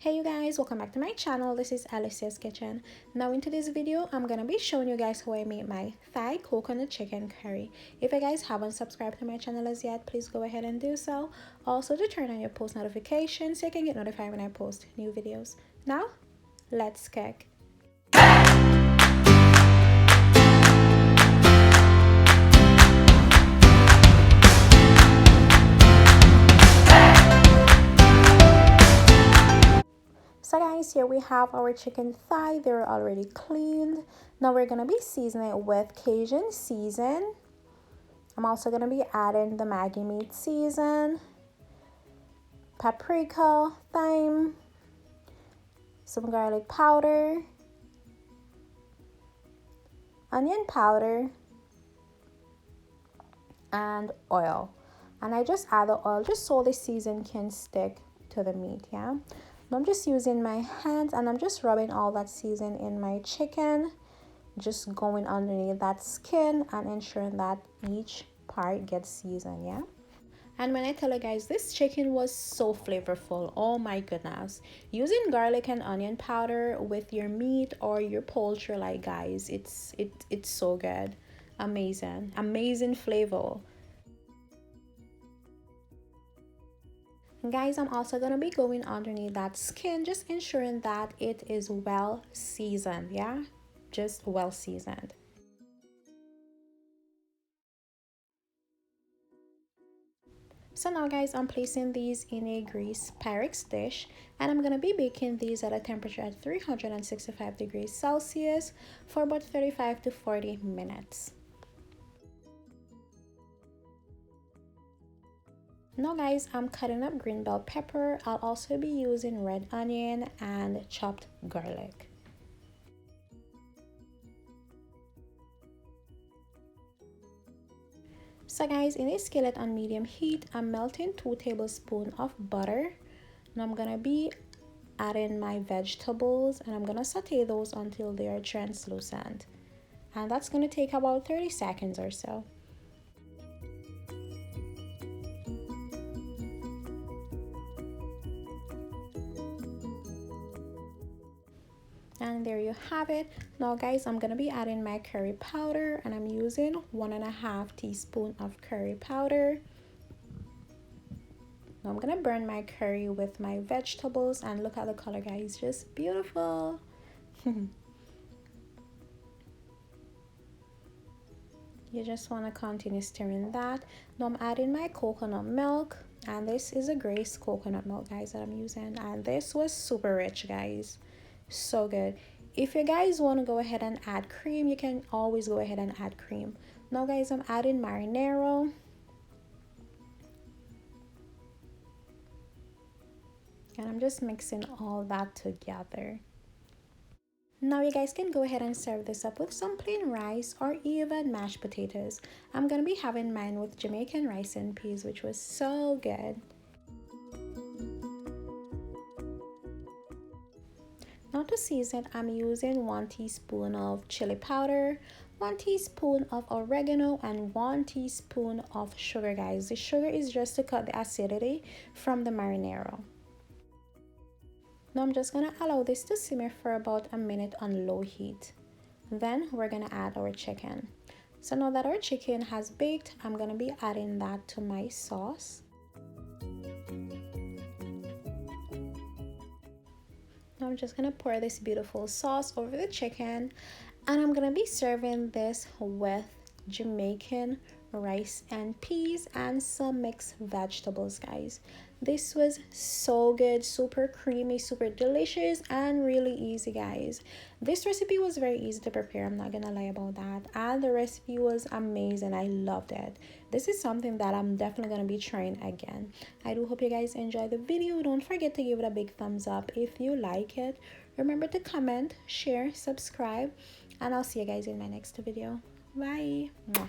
Hey you guys, welcome back to my channel. This is Alicia's Kitchen. Now in today's video, I'm gonna be showing you guys how I made my Thai coconut chicken curry. If you guys haven't subscribed to my channel as yet, please go ahead and do so. Also to turn on your post notifications so you can get notified when I post new videos. Now, let's cook. So guys, here we have our chicken thigh. They're already cleaned. Now we're gonna be seasoning it with Cajun season. I'm also gonna be adding the Maggi meat season, paprika, thyme, some garlic powder, onion powder, and oil. And I just add the oil just so the season can stick to the meat, yeah? I'm just using my hands and I'm just rubbing all that season in my chicken, just going underneath that skin and ensuring that each part gets seasoned, yeah? And when I tell you guys, this chicken was so flavorful, oh my goodness. Using garlic and onion powder with your meat or your poultry, like guys, it's so good. Amazing flavor. Guys, I'm also gonna be going underneath that skin, just ensuring that it is well seasoned, yeah, just well seasoned. So now guys, I'm placing these in a grease Pyrex dish and I'm gonna be baking these at a temperature at 365 degrees Celsius for about 35 to 40 minutes. Now guys, I'm cutting up green bell pepper. I'll also be using red onion and chopped garlic. So guys, in a skillet on medium heat, I'm melting 2 tablespoons of butter. And I'm gonna be adding my vegetables and I'm gonna saute those until they are translucent. And that's gonna take about 30 seconds or so. And there you have it. Now guys, I'm gonna be adding my curry powder and I'm using 1.5 teaspoons of curry powder. Now I'm gonna burn my curry with my vegetables and look at the color guys, just beautiful. You just want to continue stirring that. Now I'm adding my coconut milk and this is a Grace coconut milk guys that I'm using, and this was super rich guys, so good. If you guys want to go ahead and add cream, you can always go ahead and add cream. Now guys, I'm adding marinara and I'm just mixing all that together. Now you guys can go ahead and serve this up with some plain rice or even mashed potatoes. I'm gonna be having mine with Jamaican rice and peas, which was so good. Now to season, I'm using 1 teaspoon of chili powder, 1 teaspoon of oregano, and 1 teaspoon of sugar guys. The sugar is just to cut the acidity from the marinara. Now I'm just gonna allow this to simmer for about a minute on low heat. Then we're gonna add our chicken. So now that our chicken has baked, I'm gonna be adding that to my sauce. Now I'm just gonna pour this beautiful sauce over the chicken and I'm gonna be serving this with Jamaican rice and peas and some mixed vegetables guys. This was so good, super creamy, super delicious, and really easy guys. This recipe was very easy to prepare, I'm not gonna lie about that, and the recipe was amazing. I loved it. This is something that I'm definitely gonna be trying again. I do hope you guys enjoy the video. Don't forget to give it a big thumbs up if you like it. Remember to comment, share, subscribe, and I'll see you guys in my next video. Bye. Mwah.